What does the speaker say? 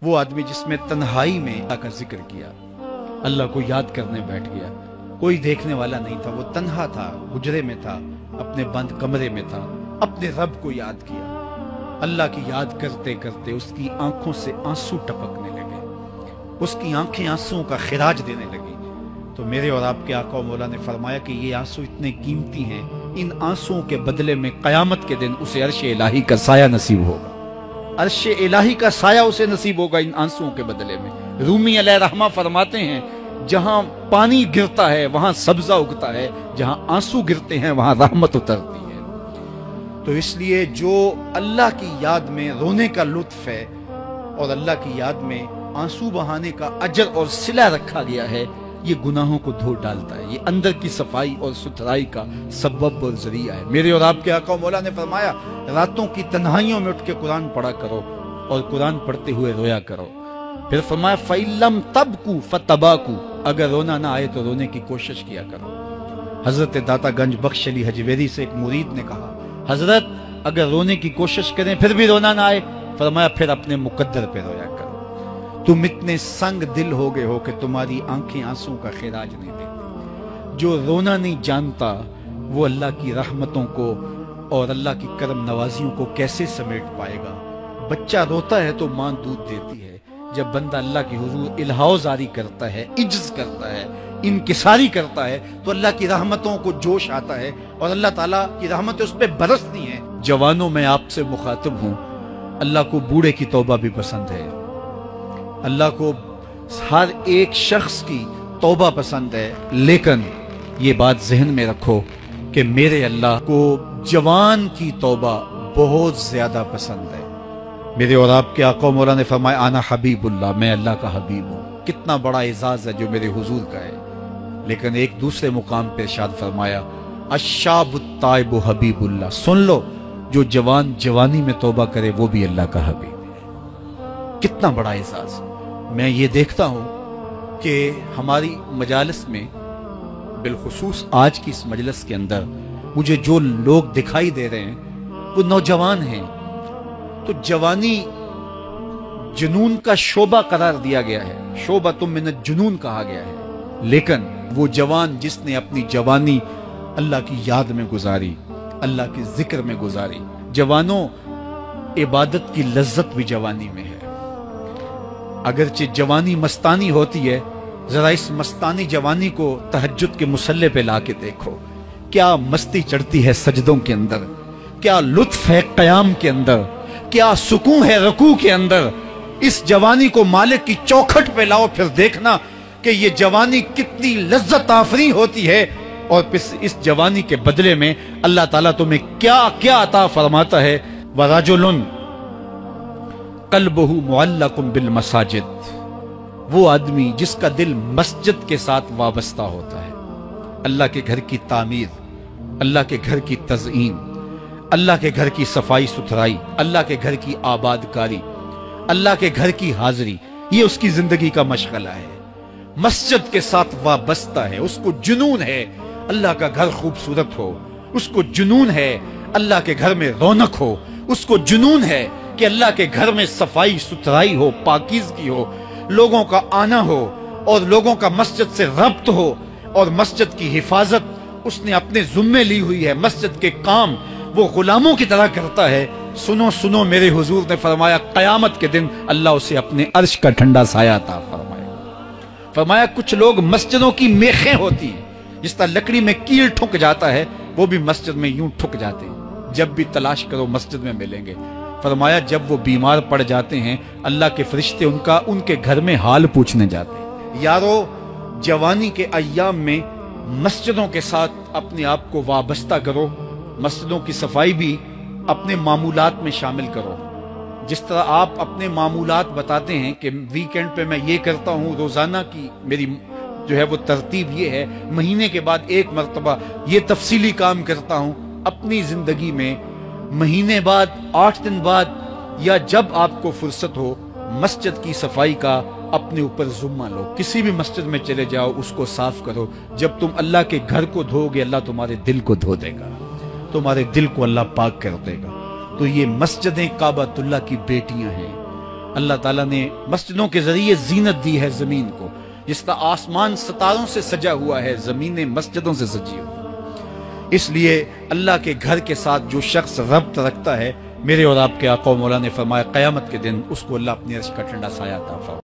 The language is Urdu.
وہ آدمی جس میں تنہائی میں اللہ کا ذکر کیا، اللہ کو یاد کرنے بیٹھ گیا، کوئی دیکھنے والا نہیں تھا، وہ تنہا تھا، حجرے میں تھا، اپنے بند کمرے میں تھا، اپنے رب کو یاد کیا۔ اللہ کی یاد کرتے کرتے اس کی آنکھوں سے آنسو ٹپکنے لگے، اس کی آنکھیں آنسوؤں کا خراج دینے لگی۔ تو میرے اور آپ کے آقا و مولا نے فرمایا کہ یہ آنسو اتنے قیمتی ہیں، ان آنسوؤں کے بدلے میں قیامت کے دن اسے عرش الہی کا سایہ نصیب ہوگا، عرش الہی کا سایہ اسے نصیب ہوگا ان آنسوؤں کے بدلے میں۔ رومی علیہ رحمہ فرماتے ہیں جہاں پانی گرتا ہے وہاں سبزہ اگتا ہے، جہاں آنسو گرتے ہیں وہاں رحمت اترتی ہے۔ تو اس لیے جو اللہ کی یاد میں رونے کا لطف ہے اور اللہ کی یاد میں آنسو بہانے کا اجر اور صلہ رکھا گیا ہے، یہ گناہوں کو دھو ڈالتا ہے، یہ اندر کی صفائی اور ستھرائی کا سبب اور ذریعہ ہے۔ میرے اور آپ کے آقا و مولا نے فرمایا راتوں کی تنہائیوں میں اٹھ کے قرآن پڑھا کرو اور قرآن پڑھتے ہوئے رویا کرو۔ پھر فرمایا فَإِن لَمْ تَبْكُوا فَتَبَاكُوا، اگر رونا نہ آئے تو رونے کی کوشش کیا کرو۔ حضرت داتا گنج بخش علی حجویری سے ایک مرید نے کہا حضرت اگر رونے کی کوشش کریں پھر بھی رونا نہ آئے، فرمایا پھر اپنے مقدر پہ رویا کرو۔ تم اتنے سنگ دل ہو گئے ہو کہ تمہاری آنکھیں آنسوں کا خراج نہیں دیتی۔ جو رونا نہیں جانتا وہ اللہ کی رحمتوں کو اور اللہ کی کرم نوازیوں کو کیسے سمیٹ پائے گا؟ بچہ روتا ہے تو ماں دودھ دیتی ہے، جب بندہ اللہ کی حضور الہاؤ زاری کرتا ہے، عجز کرتا ہے، انکساری کرتا ہے تو اللہ کی رحمتوں کو جوش آتا ہے اور اللہ تعالیٰ کی رحمتیں اس پہ برستی ہیں۔ جوانوں میں آپ سے مخاطب ہوں، اللہ کو بوڑھے کی توبہ بھی پسند ہے، اللہ کو ہر ایک شخص کی توبہ پسند ہے، لیکن یہ بات ذہن میں رکھو کہ میرے اللہ کو جوان کی توبہ بہت زیادہ پسند ہے۔ میرے اور آپ کے آقا و مولا نے فرمایا انا حبیب اللہ، میں اللہ کا حبیب ہوں۔ کتنا بڑا اعزاز ہے جو میرے حضور کا ہے، لیکن ایک دوسرے مقام پہ ارشاد فرمایا الشاب التائب حبیب اللہ، سن لو جو جوان جوانی میں توبہ کرے وہ بھی اللہ کا حبیب ہے۔ کتنا بڑا اعزاز۔ میں یہ دیکھتا ہوں کہ ہماری مجالس میں بالخصوص آج کی اس مجلس کے اندر مجھے جو لوگ دکھائی دے رہے ہیں وہ نوجوان ہیں، تو جوانی جنون کا شعبہ قرار دیا گیا ہے، شعبۃ من الجنون کہا گیا ہے، لیکن وہ جوان جس نے اپنی جوانی اللہ کی یاد میں گزاری، اللہ کے ذکر میں گزاری۔ جوانوں عبادت کی لذت بھی جوانی میں ہے، اگرچہ جوانی مستانی ہوتی ہے، ذرا اس مستانی جوانی کو تہجد کے مصلے پہ لا کے دیکھو، کیا مستی چڑھتی ہے سجدوں کے اندر، کیا لطف ہے قیام کے اندر، کیا سکون ہے رکوع کے اندر۔ اس جوانی کو مالک کی چوکھٹ پہ لاؤ، پھر دیکھنا کہ یہ جوانی کتنی لذت آفریں ہوتی ہے، اور پھر اس جوانی کے بدلے میں اللہ تعالیٰ تمہیں کیا کیا عطا فرماتا ہے۔ وَرَجُلٌ قَلْبُهُ مُعَلَّقٌ بِالْمَسَاجِدِ، وہ آدمی جس کا دل مسجد کے ساتھ وابستہ ہوتا ہے، اللہ کے گھر کی تعمیر، اللہ کے گھر کی تزئین، اللہ کے گھر کی صفائی ستھرائی، اللہ کے گھر کی آباد کاری، اللہ کے گھر کی حاضری، یہ اس کی زندگی کا مشغلہ ہے۔ مسجد کے ساتھ وابستہ ہے، اس کو جنون ہے اللہ کا گھر خوبصورت ہو، اس کو جنون ہے اللہ کے گھر میں رونق ہو، اس کو جنون ہے کہ اللہ کے گھر میں صفائی ستھرائی ہو، پاکیزگی ہو، لوگوں کا آنا ہو اور لوگوں کا مسجد سے ربط ہو، اور مسجد کی حفاظت اس نے اپنے ذمے لی ہوئی ہے، مسجد کے کام وہ غلاموں کی طرح کرتا ہے۔ سنو سنو، میرے حضور نے فرمایا قیامت کے دن اللہ اسے اپنے عرش کا ٹھنڈا سایہ عطا فرمائے۔ فرمایا کچھ لوگ مسجدوں کی میخیں ہوتی ہیں، جس طرح لکڑی میں کیل ٹھک جاتا ہے وہ بھی مسجد میں یوں ٹھک جاتے ہیں، جب بھی تلاش کرو مسجد میں ملیں گے۔ فرمایا جب وہ بیمار پڑ جاتے ہیں اللہ کے فرشتے ان کے گھر میں حال پوچھنے جاتے ہیں۔ یارو جوانی کے ایام میں مسجدوں کے ساتھ اپنے آپ کو وابستہ کرو، مسجدوں کی صفائی بھی اپنے معمولات میں شامل کرو۔ جس طرح آپ اپنے معمولات بتاتے ہیں کہ ویکینڈ پہ میں یہ کرتا ہوں، روزانہ کی میری جو ہے وہ ترتیب یہ ہے، مہینے کے بعد ایک مرتبہ یہ تفصیلی کام کرتا ہوں، اپنی زندگی میں مہینے بعد 8 دن بعد یا جب آپ کو فرصت ہو مسجد کی صفائی کا اپنے اوپر ذمہ لو۔ کسی بھی مسجد میں چلے جاؤ، اس کو صاف کرو۔ جب تم اللہ کے گھر کو دھو گے اللہ تمہارے دل کو دھو دے گا، تمہارے دل کو اللہ پاک کر دے گا۔ تو یہ مسجدیں کعبۃ اللہ کی بیٹیاں ہیں، اللہ تعالیٰ نے مسجدوں کے ذریعے زینت دی ہے زمین کو، جس طرح آسمان ستاروں سے سجا ہوا ہے، زمینیں مسجدوں سے سجی ہوئی۔ اس لیے اللہ کے گھر کے ساتھ جو شخص ربط رکھتا ہے، میرے اور آپ کے آقا و مولا نے فرمایا قیامت کے دن اس کو اللہ اپنی عرش کا ٹھنڈا سایہ عطا فرمائے۔